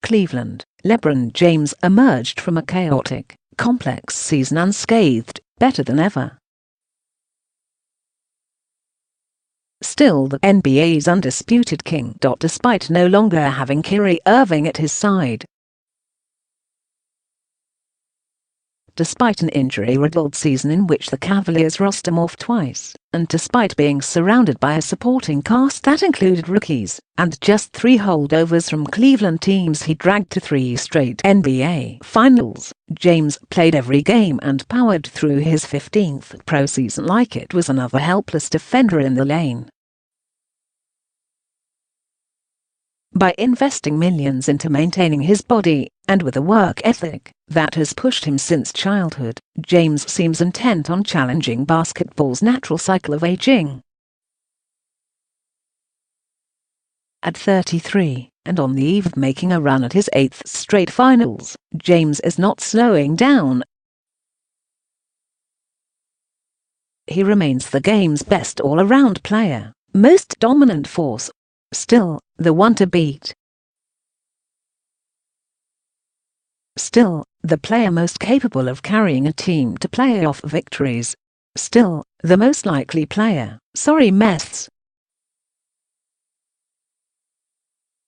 Cleveland, LeBron James emerged from a chaotic, complex season unscathed, better than ever. Still the NBA's undisputed king. Despite no longer having Kyrie Irving at his side. Despite an injury-riddled season in which the Cavaliers roster morphed twice, and despite being surrounded by a supporting cast that included rookies, and just 3 holdovers from Cleveland teams he dragged to 3 straight NBA Finals, James played every game and powered through his 15th pro season like it was another helpless defender in the lane. By investing millions into maintaining his body, and with a work ethic that has pushed him since childhood, James seems intent on challenging basketball's natural cycle of aging. At 33, and on the eve of making a run at his 8th straight finals, James is not slowing down. He remains the game's best all-around player, most dominant force. Still, the one to beat. Still, the player most capable of carrying a team to playoff victories. Still, the most likely player, Messrs.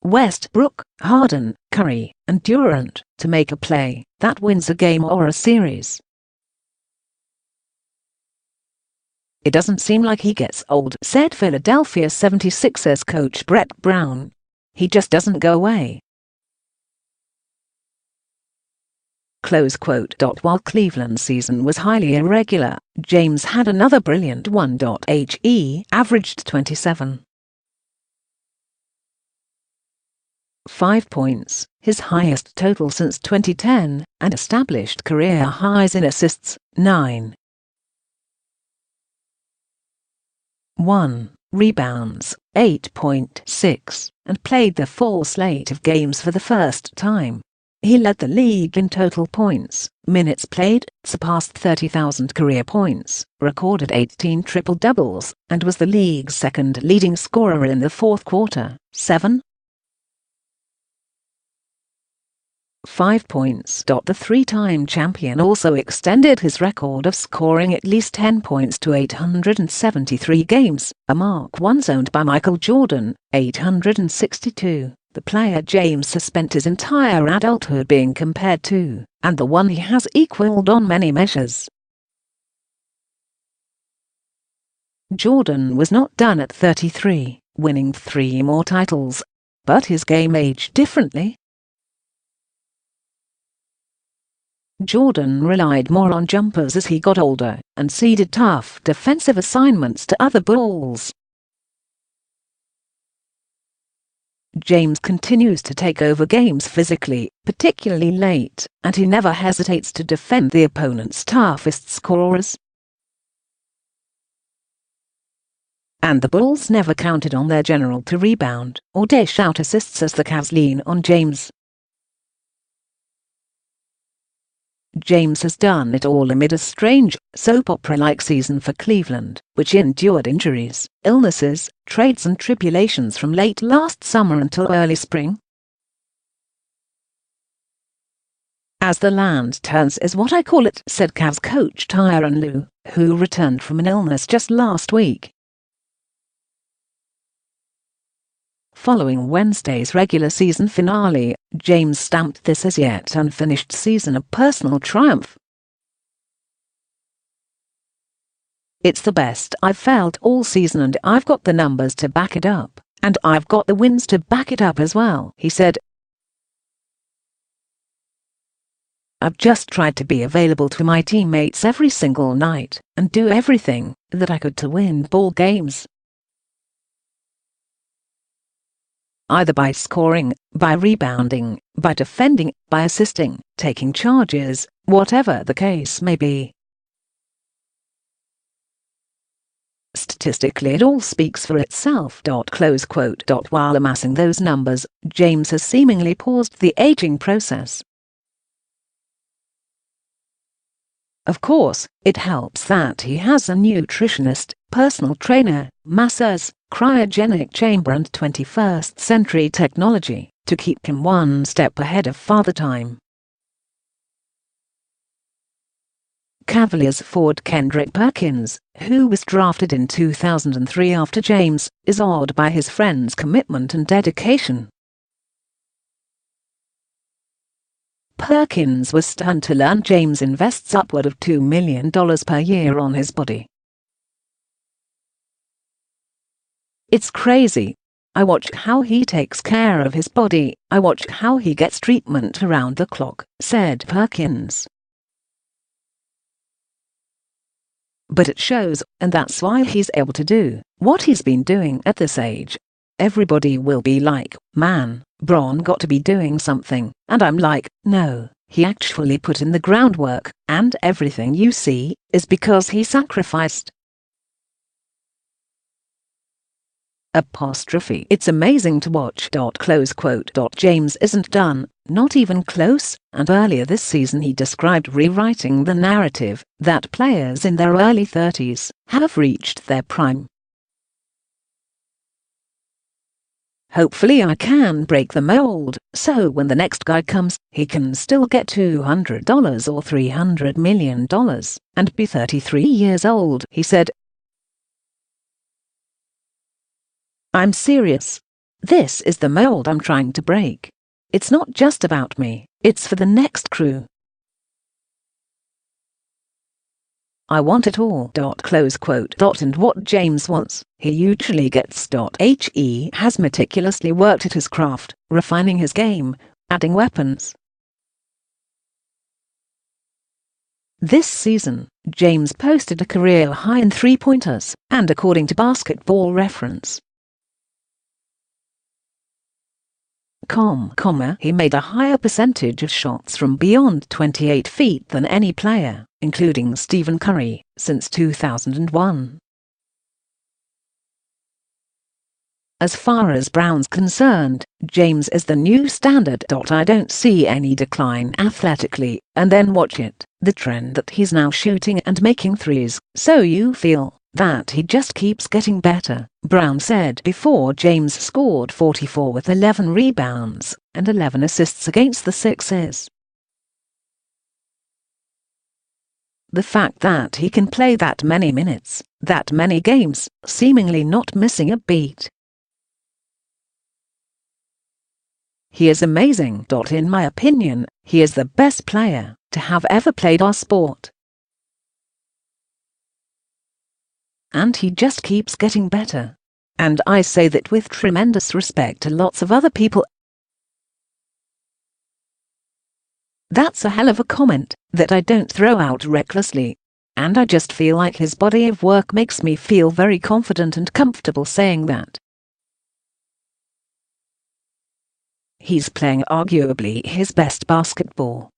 Westbrook, Harden, Curry, and Durant, to make a play that wins a game or a series. "It doesn't seem like he gets old," said Philadelphia 76ers coach Brett Brown. "He just doesn't go away." Close quote. While Cleveland's season was highly irregular, James had another brilliant one. He averaged 27.5 points, his highest total since 2010, and established career highs in assists, 9.1 rebounds, 8.6, and played the full slate of games for the first time. He led the league in total points, minutes played, surpassed 30,000 career points, recorded 18 triple-doubles, and was the league's second leading scorer in the fourth quarter, 7.5 points. The 3-time champion also extended his record of scoring at least 10 points to 873 games, a mark once owned by Michael Jordan, 862, the player James has spent his entire adulthood being compared to, and the one he has equaled on many measures. Jordan was not done at 33, winning 3 more titles, but his game aged differently. Jordan relied more on jumpers as he got older, and ceded tough defensive assignments to other Bulls. James continues to take over games physically, particularly late, and he never hesitates to defend the opponent's toughest scorers. And the Bulls never counted on their general to rebound or dish out assists as the Cavs lean on James. James has done it all amid a strange, soap opera-like season for Cleveland, which endured injuries, illnesses, trades and tribulations from late last summer until early spring. "As the land turns is what I call it," said Cavs coach Tyronn Lue, who returned from an illness just last week. Following Wednesday's regular season finale, James stamped this as yet unfinished season a personal triumph. "It's the best I've felt all season and I've got the numbers to back it up, and I've got the wins to back it up as well," he said. "I've just tried to be available to my teammates every single night, and do everything that I could to win ball games. Either by scoring, by rebounding, by defending, by assisting, taking charges, whatever the case may be. Statistically it all speaks for itself." Close quote. While amassing those numbers, James has seemingly paused the aging process. Of course, it helps that he has a nutritionist, personal trainer, Messrs, cryogenic chamber and 21st century technology, to keep him one step ahead of Father Time. Cavaliers forward Kendrick Perkins, who was drafted in 2003 after James, is awed by his friend's commitment and dedication. Perkins was stunned to learn James invests upward of $2 million per year on his body. "It's crazy. I watch how he takes care of his body, I watch how he gets treatment around the clock," said Perkins. "But it shows, and that's why he's able to do what he's been doing at this age. Everybody will be like, man, Bron got to be doing something, and I'm like, no, he actually put in the groundwork, and everything you see is because he sacrificed." It's amazing to watch. James isn't done, not even close, and earlier this season he described rewriting the narrative that players in their early 30s have reached their prime. "Hopefully I can break the mold, so when the next guy comes, he can still get $200 or $300 million and be 33 years old," he said. "I'm serious. This is the mold I'm trying to break. It's not just about me, it's for the next crew. I want it all." And what James wants, he usually gets. He has meticulously worked at his craft, refining his game, adding weapons. This season, James posted a career high in three-pointers, and according to Basketball Reference, he made a higher percentage of shots from beyond 28 feet than any player, including Stephen Curry, since 2001. As far as Brown's concerned, James is the new standard. I don't see any decline athletically, and then watch it, the trend that he's now shooting and making threes, so you feel that he just keeps getting better, Brown said before James scored 44 with 11 rebounds and 11 assists against the Sixers. "The fact that he can play that many minutes, that many games, seemingly not missing a beat. He is amazing. In my opinion, he is the best player to have ever played our sport. And he just keeps getting better. And I say that with tremendous respect to lots of other people." That's a hell of a comment that I don't throw out recklessly. And I just feel like his body of work makes me feel very confident and comfortable saying that. He's playing arguably his best basketball.